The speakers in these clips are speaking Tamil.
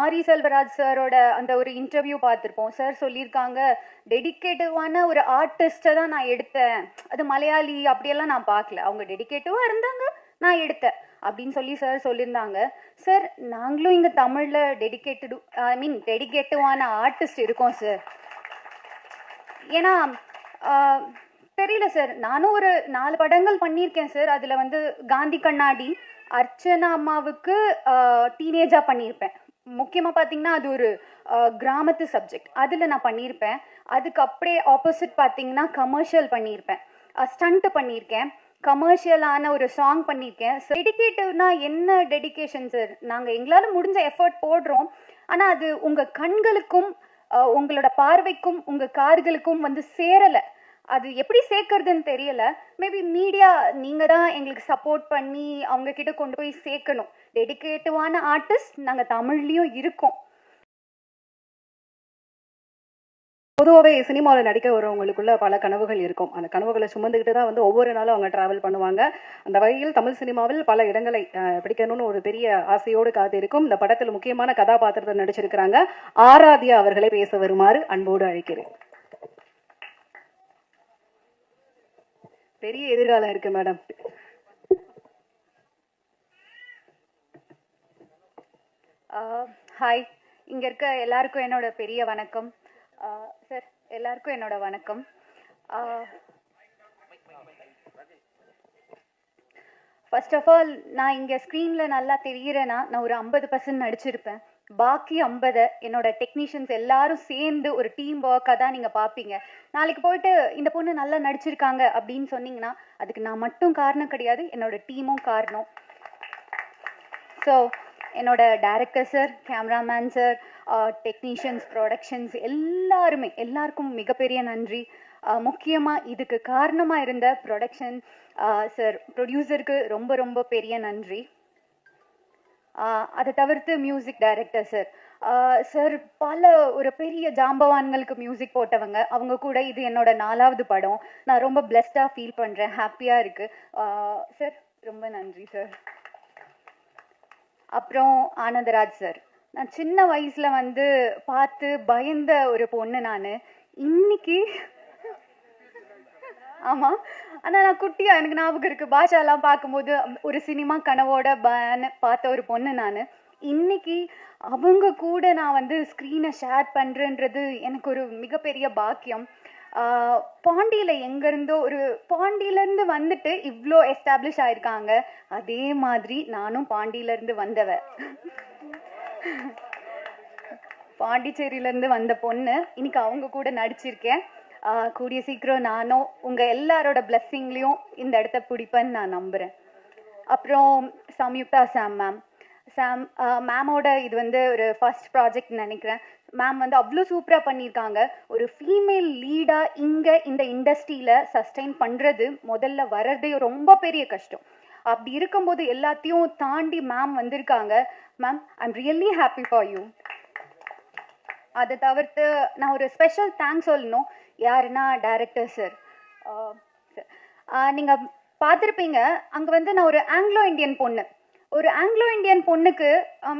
மாரி செல்வராஜ் சாரோட அந்த ஒரு இன்டர்வியூ பார்த்துருப்போம். சார் சொல்லியிருக்காங்க, டெடிகேட்டிவான ஒரு ஆர்டிஸ்ட்டை தான் நான் எடுத்தேன், அது மலையாளி அப்படியெல்லாம் நான் பார்க்கல, அவங்க டெடிகேட்டிவாக இருந்தாங்க, நான் எடுத்தேன் அப்படின்னு சொல்லி சார் சொல்லியிருந்தாங்க. சார், நாங்களும் இங்கே தமிழில் டெடிகேட்டிவான ஆர்டிஸ்ட் இருக்கோம் சார். ஏன்னா தெரியல சார், நானும் ஒரு 4 படங்கள் பண்ணியிருக்கேன் சார். அதில் வந்து காந்தி கண்ணாடி, அர்ச்சனா அம்மாவுக்கு டீனேஜாக பண்ணியிருப்பேன். முக்கியமாக பார்த்தீங்கன்னா அது ஒரு கிராமத்து சப்ஜெக்ட், அதில் நான் பண்ணியிருப்பேன். அதுக்கு அப்படியே ஆப்போசிட் பார்த்தீங்கன்னா கமர்ஷியல் பண்ணியிருப்பேன், ஸ்டண்ட்டு பண்ணியிருக்கேன், கமர்ஷியலான ஒரு சாங் பண்ணியிருக்கேன். டெடிகேட்டிவ்னா என்ன டெடிகேஷன் சார்? நாங்கள் எங்களால் முடிஞ்ச எஃபர்ட் போடுறோம், ஆனால் அது உங்கள் கண்களுக்கும் உங்களோட பார்வைக்கும் உங்கள் காதுகளுக்கும் வந்து சேரலை. அது எப்படி சேர்க்கறதுன்னு தெரியல. மேபி மீடியா நீங்கள் தான் எங்களுக்கு சப்போர்ட் பண்ணி அவங்க கிட்ட கொண்டு போய் சேர்க்கணும். டெடிகேட்டிவான ஆர்டிஸ்ட் நாங்கள் தமிழ்லேயும் இருக்கோம். பொதுவாகவே சினிமாவில் நடிக்க வரவங்களுக்குள்ள பல கனவுகள் இருக்கும். அந்த கனவுகளை சுமந்துக்கிட்டு தான் வந்து ஒவ்வொரு நாளும் அவங்க ட்ராவல் பண்ணுவாங்க. அந்த வகையில் தமிழ் சினிமாவில் பல இடங்களை பிடிக்கணும்னு ஒரு பெரிய ஆசையோடு காத்திருக்கும். இந்த படத்தில் முக்கியமான கதாபாத்திரத்தை நடிச்சிருக்கிறாங்க ஆராத்யா அவர்களை பேச வருமாறு அன்போடு அழைக்கிறேன். பெரிய எதிர்காலம் இருக்கு மேடம். ஹாய், இங்கே இருக்க எல்லாருக்கும் என்னோட பெரிய வணக்கம். சார், எல்லாருக்கும் என்னோட வணக்கம். ஃபர்ஸ்ட் ஆஃப் ஆல், நான் இங்கே ஸ்க்ரீனில் நல்லா தெரிகிறேன்னா நான் ஒரு 50% நடிச்சிருப்பேன். பாக்கி 50 என்னோட டெக்னீஷியன்ஸ் எல்லாரும் சேர்ந்து ஒரு டீம் ஒர்க்காக தான் நீங்கள் பார்ப்பீங்க. நாளைக்கு போயிட்டு இந்த பொண்ணு நல்லா நடிச்சிருக்காங்க அப்படின்னு சொன்னீங்கன்னா அதுக்கு நான் மட்டும் காரணம் கிடையாது, என்னோட டீமும் காரணம். ஸோ என்னோட director sir, cameraman sir, technicians, productions எல்லாருக்கும் மிகப்பெரிய நன்றி. முக்கியமாக இதுக்கு காரணமாக இருந்த ப்ரொடக்ஷன் சார், ப்ரொடியூசருக்கு ரொம்ப ரொம்ப பெரிய நன்றி. அதை தவிர்த்து மியூசிக் டைரக்டர் சார், சார் ஒரு பெரிய ஜாம்பவான்களுக்கு மியூசிக் போட்டவங்க, அவங்க கூட இது என்னோட 4வது படம். நான் ரொம்ப பிளெஸ்டாக ஃபீல் பண்ணுறேன், ஹாப்பியாக இருக்குது சார். ரொம்ப நன்றி சார். அப்புறம் ஆனந்தராஜ் சார், நான் சின்ன வயசில் வந்து பார்த்து பயந்த ஒரு பொண்ணு நான். இன்னைக்கு ஆமாம், ஆனால் நான் குட்டியாக எனக்கு ஞாபகம் இருக்குது, பாஷாலாம் பார்க்கும்போது ஒரு சினிமா கனவோட பார்த்த ஒரு பொண்ணு நான். இன்னைக்கு அவங்க கூட நான் வந்து ஸ்க்ரீனை ஷேர் பண்ணுறேன்றது எனக்கு ஒரு மிகப்பெரிய பாக்கியம். பாண்டியில் எங்கேருந்தோ பாண்டியிலேருந்து வந்துட்டு இவ்வளோ எஸ்டாப்ளிஷ் ஆயிருக்காங்க. அதே மாதிரி நானும் பாண்டியிலேருந்து வந்தவ, பாண்டிச்சேரியிலேருந்து வந்த பொண்ணு. இன்னைக்கு அவங்க கூட நடிச்சிருக்கேன். கூடிய சீக்கிரம் நானும் உங்கள் எல்லாரோட பிளெஸ்ஸிங்லேயும் இந்த இடத்த பிடிப்பேன்னு நான் நம்புகிறேன். அப்புறம் சம்யுக்தா சாம் மேமோட இது வந்து ஒரு ஃபர்ஸ்ட் ப்ராஜெக்ட் நினைக்கிறேன். மேம் வந்து அவ்வளோ சூப்பராக பண்ணியிருக்காங்க. ஒரு ஃபீமேல் லீடாக இங்கே இந்த இண்டஸ்ட்ரியில் சஸ்டெயின் பண்ணுறது முதல்ல வர்றதே ரொம்ப பெரிய கஷ்டம். அப்படி இருக்கும்போது எல்லாத்தையும் தாண்டி மேம் வந்திருக்காங்க. Ma'am, I'm really happy for you. அதை தவிர்த்து நான் ஒரு ஸ்பெஷல் தேங்க்ஸ் சொல்லணும். யாருன்னா டைரக்டர் சார். நீங்கள் பார்த்துருப்பீங்க, அங்கே வந்து நான் ஒரு ஆங்கிலோ இண்டியன் பொண்ணுக்கு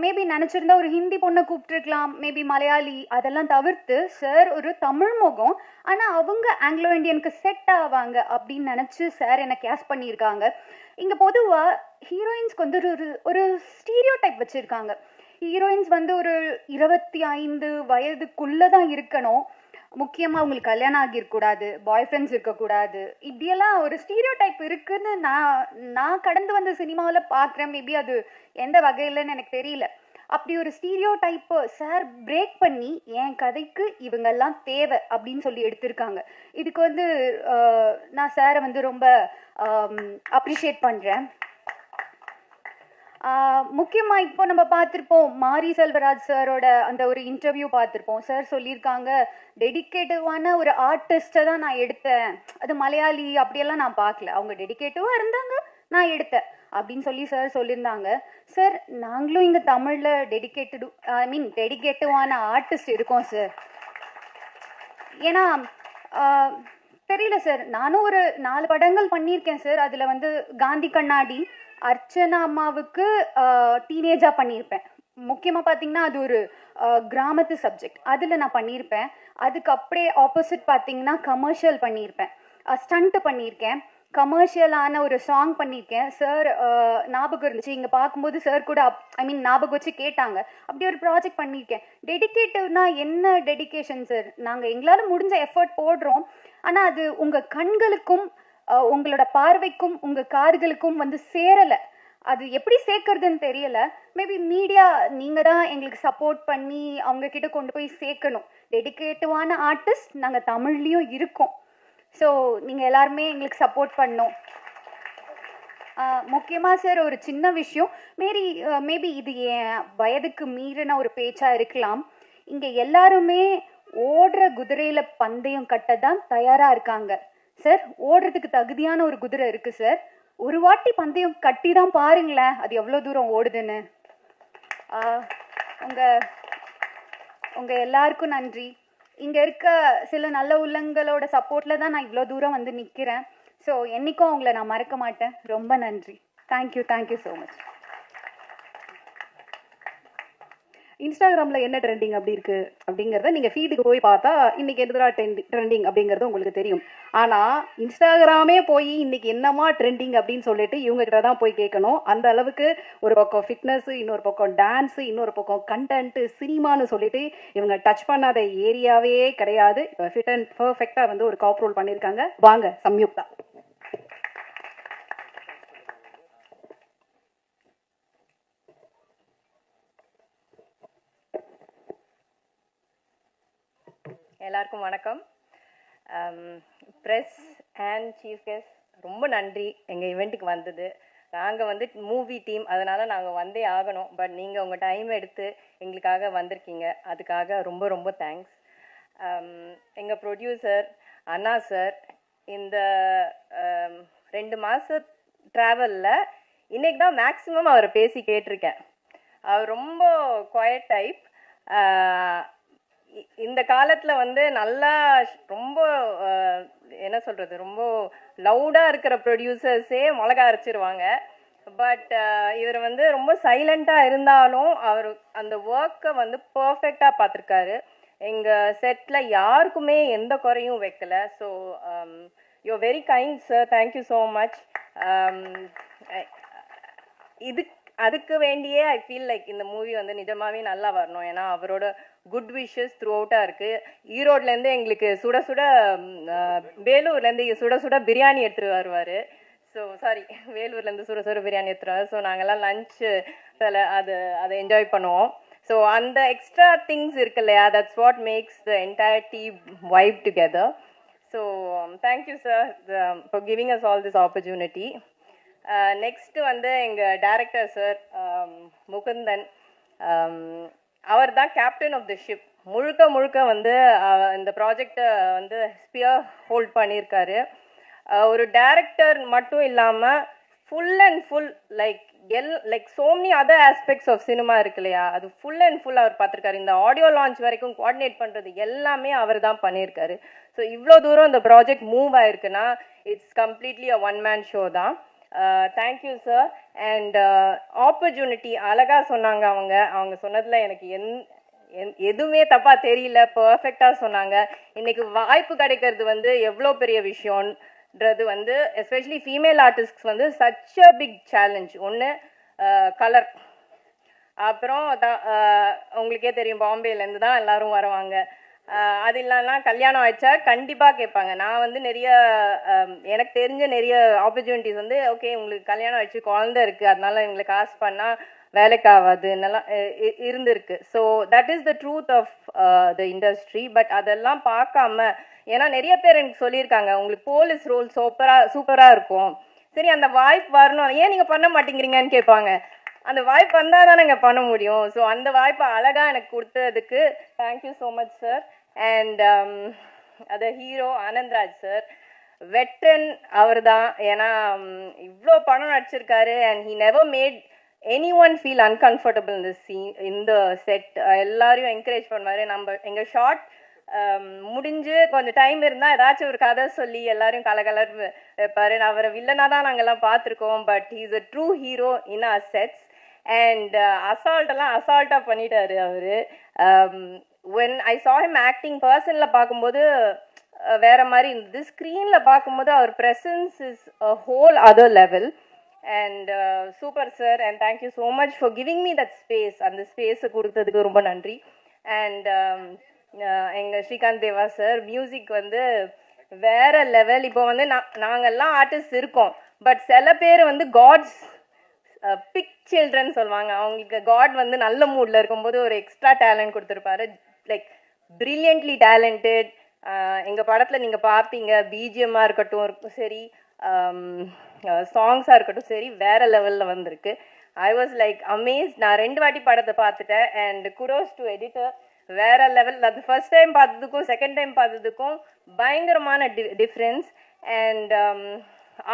மேபி நினச்சிருந்தா ஒரு ஹிந்தி பொண்ணை கூப்பிட்டுருக்கலாம், மேபி மலையாளி, அதெல்லாம் தவிர்த்து சார் ஒரு தமிழ் முகம், ஆனால் அவங்க ஆங்கிலோ இண்டியனுக்கு செட் ஆவாங்க அப்படின்னு நினச்சி சார் என்னை கேஸ்ட் பண்ணியிருக்காங்க. இங்கே பொதுவாக ஹீரோயின்ஸ்க்கு வந்து ஒரு ஸ்டீரியோ டைப் வச்சுருக்காங்க. ஹீரோயின்ஸ் வந்து ஒரு 25 வயதுக்குள்ளே தான் இருக்கணும், முக்கியமாக அவங்களுக்கு கல்யாணம் ஆகியிருக்கூடாது, பாய் ஃப்ரெண்ட்ஸ் இருக்கக்கூடாது, இப்படியெல்லாம் ஒரு ஸ்டீரியோ டைப் இருக்குதுன்னு நான் கடந்து வந்த சினிமாவில் பார்க்குறேன். மேபி அது எந்த வகையிலன்னு எனக்கு தெரியல. அப்படி ஒரு ஸ்டீரியோ டைப்பை சார் பிரேக் பண்ணி என் கதைக்கு இவங்கெல்லாம் தேவை அப்படின்னு சொல்லி எடுத்திருக்காங்க. இதுக்கு வந்து நான் சாரை வந்து ரொம்ப அப்ரிஷியேட் பண்ணுறேன். முக்கியமாக இப்போ நம்ம பார்த்துருப்போம், மாரி செல்வராஜ் சாரோட அந்த ஒரு இன்டர்வியூ பார்த்துருப்போம். சார் சொல்லியிருக்காங்க, டெடிகேட்டிவான ஒரு ஆர்டிஸ்ட்டை தான் நான் எடுத்தேன், அது மலையாளி அப்படியெல்லாம் நான் பார்க்கல, அவங்க டெடிகேட்டிவாக இருந்தாங்க, நான் எடுத்தேன் அப்படின்னு சொல்லி சார் சொல்லியிருந்தாங்க. சார், நாங்களும் இங்கே தமிழில் டெடிகேட்டிவான ஆர்டிஸ்ட் இருக்கோம் சார். ஏன்னா தெரியல சார், நானும் ஒரு 4 படங்கள் பண்ணியிருக்கேன் சார். அதில் வந்து காந்தி கண்ணாடி, அர்ச்சனா அம்மாவுக்கு டீனேஜாக பண்ணியிருப்பேன். முக்கியமாக பார்த்தீங்கன்னா அது ஒரு கிராமத்து சப்ஜெக்ட், அதில் நான் பண்ணியிருப்பேன். அதுக்கு அப்படியே ஆப்போசிட் பார்த்தீங்கன்னா கமர்ஷியல் பண்ணியிருப்பேன், ஸ்டண்ட்டு பண்ணியிருக்கேன், கமர்ஷியலான ஒரு சாங் பண்ணியிருக்கேன். சார் ஞாபகம் இருந்துச்சு, இங்கே பார்க்கும்போது சார் கூட ஐ மீன் ஞாபகம் வச்சு கேட்டாங்க. அப்படி ஒரு ப்ராஜெக்ட் பண்ணியிருக்கேன். டெடிகேட்டிவ்னா என்ன டெடிகேஷன் சார்? நாங்கள் எங்களால் முடிஞ்ச எஃபர்ட் போடுறோம், ஆனால் அது உங்கள் கண்களுக்கும் உங்களோட பார்வைக்கும் உங்கள் காதுகளுக்கும் வந்து சேரலை. அது எப்படி சேர்க்கறதுன்னு தெரியல. மேபி மீடியா நீங்கள் தான் எங்களுக்கு சப்போர்ட் பண்ணி அவங்க கிட்ட கொண்டு போய் சேர்க்கணும். டெடிகேட்டிவான ஆர்டிஸ்ட் நாங்கள் தமிழ்லேயும் இருக்கோம். ஸோ நீங்கள் எல்லாருமே எங்களுக்கு சப்போர்ட் பண்ணணும். முக்கியமாக சார் ஒரு சின்ன விஷயம், மேபி இது என் வயதுக்கு மீறின ஒரு பேச்சாக இருக்கலாம். இங்கே எல்லாருமே ஓடுற குதிரையில் பந்தயம் கட்ட தான் தயாராக இருக்காங்க சார். ஓடுறதுக்கு தகுதியான ஒரு குதிரை இருக்குது சார். ஒரு வாட்டி பந்தயம் கட்டி தான் பாருங்களேன், அது எவ்வளோ தூரம் ஓடுதுன்னு. உங்கள் எல்லாருக்கும் நன்றி. இங்கே இருக்க சில நல்ல உள்ளங்களோட சப்போர்ட்டில் தான் நான் இவ்வளோ தூரம் வந்து நிற்கிறேன். ஸோ என்றைக்கும் அவங்கள நான் மறக்க மாட்டேன். ரொம்ப நன்றி. Thank you so much. இன்ஸ்டாகிராமில் என்ன ட்ரெண்டிங் அப்படி இருக்குது அப்படிங்கிறத நீங்கள் ஃபீடுக்கு போய் பார்த்தா இன்றைக்கி எதுரா ட்ரெண்டிங் அப்படிங்கிறது உங்களுக்கு தெரியும். ஆனால் இன்ஸ்டாகிராமே போய் இன்றைக்கி என்னமா ட்ரெண்டிங் அப்படின்னு சொல்லிட்டு இவங்ககிட்ட தான் போய் கேட்கணும். அந்த அளவுக்கு ஒரு பக்கம் ஃபிட்னஸ்ஸு, இன்னொரு பக்கம் டான்ஸு, இன்னொரு பக்கம் கண்டென்ட்டு, சினிமான்னு சொல்லிட்டு இவங்க டச் பண்ணாத ஏரியாவே கிடையாது. இப்போ ஃபிட் அண்ட் பர்ஃபெக்டாக வந்து ஒரு காப் ரோல் பண்ணியிருக்காங்க. வாங்க சம்யுக்தா. எல்லாருக்கும் வணக்கம். ப்ரெஸ் அண்ட் சீஃப் கெஸ்ட் ரொம்ப நன்றி எங்கள் இவெண்ட்டுக்கு வந்தது. நாங்கள் வந்து மூவி டீம், அதனால் நாங்கள் வந்தே ஆகணும். பட் நீங்கள் உங்கள் டைம் எடுத்து எங்களுக்காக வந்திருக்கீங்க, அதுக்காக ரொம்ப ரொம்ப தேங்க்ஸ். எங்கள் ப்ரொடியூசர் அண்ணா சார், இந்த 2 மாத ட்ராவலில் இன்றைக்கி தான் மேக்ஸிமம் அவரை பேசி கேட்டிருக்கேன். அவர் ரொம்ப குவைட் டைப். இந்த காலத்தில் வந்து நல்லா ரொம்ப என்ன சொல்கிறது, ரொம்ப லவுடாக இருக்கிற ப்ரொடியூசர்ஸே மிளகா அரைச்சிருவாங்க. பட் இவர் வந்து ரொம்ப சைலண்ட்டாக இருந்தாலும் அவர் அந்த ஒர்க்கை வந்து பர்ஃபெக்டாக பார்த்துருக்காரு. எங்கள் செட்டில் யாருக்குமே எந்த குறையும் வைக்கலை. So you very kind sir, thank you so much. அதுக்கு வேண்டியே ஐ ஃபீல் லைக் இந்த மூவி வந்து நிஜமாகவே நல்லா வரணும். ஏன்னா அவரோட குட் விஷஸ் த்ரூ அவுட்டாக இருக்குது. ஈரோட்லேருந்து எங்களுக்கு சுட சுட, வேலூர்லேருந்து சுட சுட பிரியாணி எடுத்துகிட்டு வருவார். ஸோ சாரி, வேலூர்லேருந்து சுட சுட பிரியாணி எடுத்துருவார். ஸோ நாங்கள்லாம் லஞ்சு அதை என்ஜாய் பண்ணுவோம். ஸோ அந்த எக்ஸ்ட்ரா திங்ஸ் இருக்கு இல்லையா, that's what makes the entire team vibe together. So thank you sir for giving us all this opportunity. Next வந்து எங்கள் டைரக்டர் சார் முகுந்தன், அவர் தான் கேப்டன் ஆஃப் த ஷிப். முழுக்க வந்து இந்த ப்ராஜெக்டை வந்து ஸ்பியர் ஹோல்ட் பண்ணியிருக்காரு. ஒரு டைரக்டர் மட்டும் இல்லாமல் full and full like so many other aspects of cinema இருக்கு இல்லையா, அது ஃபுல் அண்ட் ஃபுல் அவர் பார்த்துருக்காரு. இந்த ஆடியோ லான்ச் வரைக்கும் கோஆர்டினேட் பண்ணுறது எல்லாமே அவர் தான் பண்ணியிருக்காரு. ஸோ இவ்வளோ தூரம் இந்த ப்ராஜெக்ட் மூவ் ஆயிருக்குன்னா it's completely a one man show தான். Thank you sir. அண்ட் ஆப்பர்ச்சுனிட்டி அழகாக சொன்னாங்க. அவங்க சொன்னதில் எனக்கு எதுவுமே தப்பாக தெரியல, பர்ஃபெக்டாக சொன்னாங்க. இன்றைக்கி வாய்ப்பு கிடைக்கிறது வந்து எவ்வளோ பெரிய விஷயம்ன்றது வந்து எஸ்பெஷலி ஃபீமேல் ஆர்டிஸ்ட்ஸ் வந்து சச் அ பிக் சேலஞ்ச். ஒன்று கலர், அப்புறம் உங்களுக்கே தெரியும் பாம்பேலேருந்து தான் எல்லோரும் வருவாங்க. அது இல்லைன்னா கல்யாணம் ஆயிடுச்சா கண்டிப்பாக கேட்பாங்க. நான் வந்து எனக்கு தெரிஞ்ச நிறைய ஆப்பர்ச்சுனிட்டிஸ் வந்து ஓகே உங்களுக்கு கல்யாணம் ஆயிடுச்சு, குழந்தை இருக்குது, அதனால இவங்களை காசு பண்ணால் வேலைக்கு ஆகாதுன்னெல்லாம் இருந்திருக்கு. So that is the truth of the industry. But அதெல்லாம் பார்க்காம, ஏன்னா நிறைய பேர் எனக்கு சொல்லியிருக்காங்க உங்களுக்கு போலீஸ் ரோல் சூப்பராக இருக்கும், சரி அந்த வாய்ப்பு வரணும், ஏன் நீங்கள் பண்ண மாட்டேங்கிறீங்கன்னு கேட்பாங்க. அந்த வாய்ப்பு வந்தால் தானே இங்கே பண்ண முடியும். ஸோ அந்த வாய்ப்பை அழகாக எனக்கு கொடுத்ததுக்கு thank you so much sir. And அது ஹீரோ ஆனந்த்ராஜ் சார், வெட்டன் அவர் தான். ஏன்னா இவ்வளோ படம் நடிச்சிருக்காரு. And he never mat any one feel uncomfortable இந்த இந்த செட். எல்லாரையும் என்கரேஜ் பண்ணுவார். எங்கள் ஷார்ட் முடிஞ்சு கொஞ்சம் டைம் இருந்தால் ஏதாச்சும் ஒரு கதை சொல்லி எல்லாரையும் கலர் வைப்பார். அவரை வில்லனாக தான் நாங்கள்லாம் பார்த்துருக்கோம். But he is a true hero in our sets. And அசால்ட்டெல்லாம் அசால்ட்டாக பண்ணிட்டாரு அவர். when I saw him acting பர்சனில் பார்க்கும்போது வேற மாதிரி இருந்தது. ஸ்க்ரீனில் பார்க்கும்போது அவர் presence is a whole other level. And super sir, and thank you so much for giving me that space. அந்த ஸ்பேஸை கொடுத்ததுக்கு ரொம்ப நன்றி. அண்ட் எங்கள் ஸ்ரீகாந்த் தேவா சார் மியூசிக் வந்து வேற லெவல். இப்போ வந்து நாங்கள்லாம் ஆர்டிஸ்ட் இருக்கோம், பட் சில பேர் வந்து காட்ஸ் பிக் சில்ட்ரன் சொல்லுவாங்க. அவங்களுக்கு காட் வந்து நல்ல மூடில் இருக்கும்போது ஒரு எக்ஸ்ட்ரா டேலண்ட் கொடுத்துருப்பாரு. Like brilliantly talented. எங்கள் படத்தில் நீங்கள் பார்ப்பீங்க, பிஜிஎம்மாக இருக்கட்டும் சரி, சாங்ஸாக இருக்கட்டும் சரி, வேற லெவலில் வந்திருக்கு. I was like Amaze. நான் 2 வாட்டி படத்தை பார்த்துட்டேன். அண்ட் குடோஸ் டு எடிட்டர், வேற லெவல். அது ஃபர்ஸ்ட் டைம் பார்த்ததுக்கும் செகண்ட் டைம் பார்த்ததுக்கும் பயங்கரமான டிஃப்ரென்ஸ். அண்ட்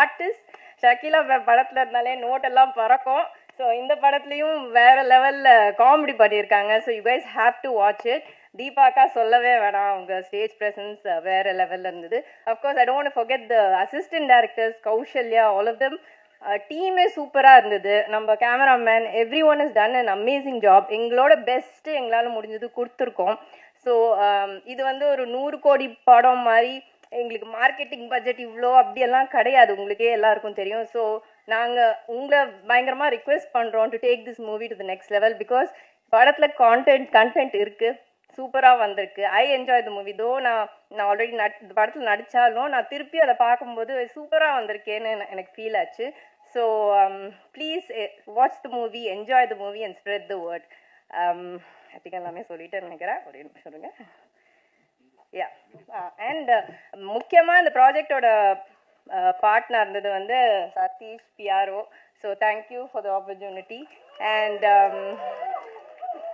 ஆர்டிஸ்ட் ஷக்கீலா படத்தில் இருந்தாலே நோட்டெல்லாம் பறக்கும். ஸோ இந்த படத்துலையும் வேற லெவலில் காமெடி பண்ணியிருக்காங்க. So you guys have to watch it. தீபாக்கா சொல்லவே வேணாம், அவங்க ஸ்டேஜ் ப்ரெசன்ஸ் வேற லெவலில் இருந்தது. Of course I don't forget the assistant directors, Kousalya, all of them. டீமே சூப்பராக இருந்தது. நம்ம cameraman, every one is done an amazing job. எங்களோட பெஸ்ட்டு எங்களால் முடிஞ்சது கொடுத்துருக்கோம். ஸோ இது வந்து ஒரு 100 கோடி படம் மாதிரி. எங்களுக்கு மார்க்கெட்டிங் பட்ஜெட் இவ்வளோ அப்படியெல்லாம் கிடையாது, உங்களுக்கே எல்லாருக்கும் தெரியும். ஸோ நாங்கள் உங்களை பயங்கரமாக ரிக்வெஸ்ட் பண்ணுறோம் to take this movie to the next level. Because படத்தில் கண்டென்ட் இருக்குது, சூப்பராக வந்திருக்கு. I enjoy the movie. தோ நான் ஆல்ரெடி படத்தில் நடித்தாலும் நான் திருப்பி அதை பார்க்கும்போது சூப்பராக வந்திருக்கேன்னு எனக்கு ஃபீல் ஆச்சு. So please watch the movie, enjoy the movie and spread the word. I think எல்லாமே சொல்லிட்டேன்னு நினைக்கிறேன். ஒரு நிமிஷம் சொல்லுங்க. யா, அண்ட் முக்கியமாக இந்த ப்ராஜெக்டோட பார்ட்னர் இருந்தது வந்து Satish PRO. So thank you for the opportunity. And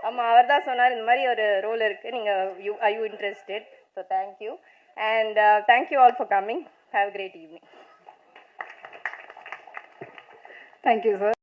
ஆமாம், அவர் தான் சொன்னார் இந்த மாதிரி ஒரு ரோல் இருக்குது, நீங்கள் are you interested? So thank you. And thank you all for coming. Have a great evening. Thank you sir.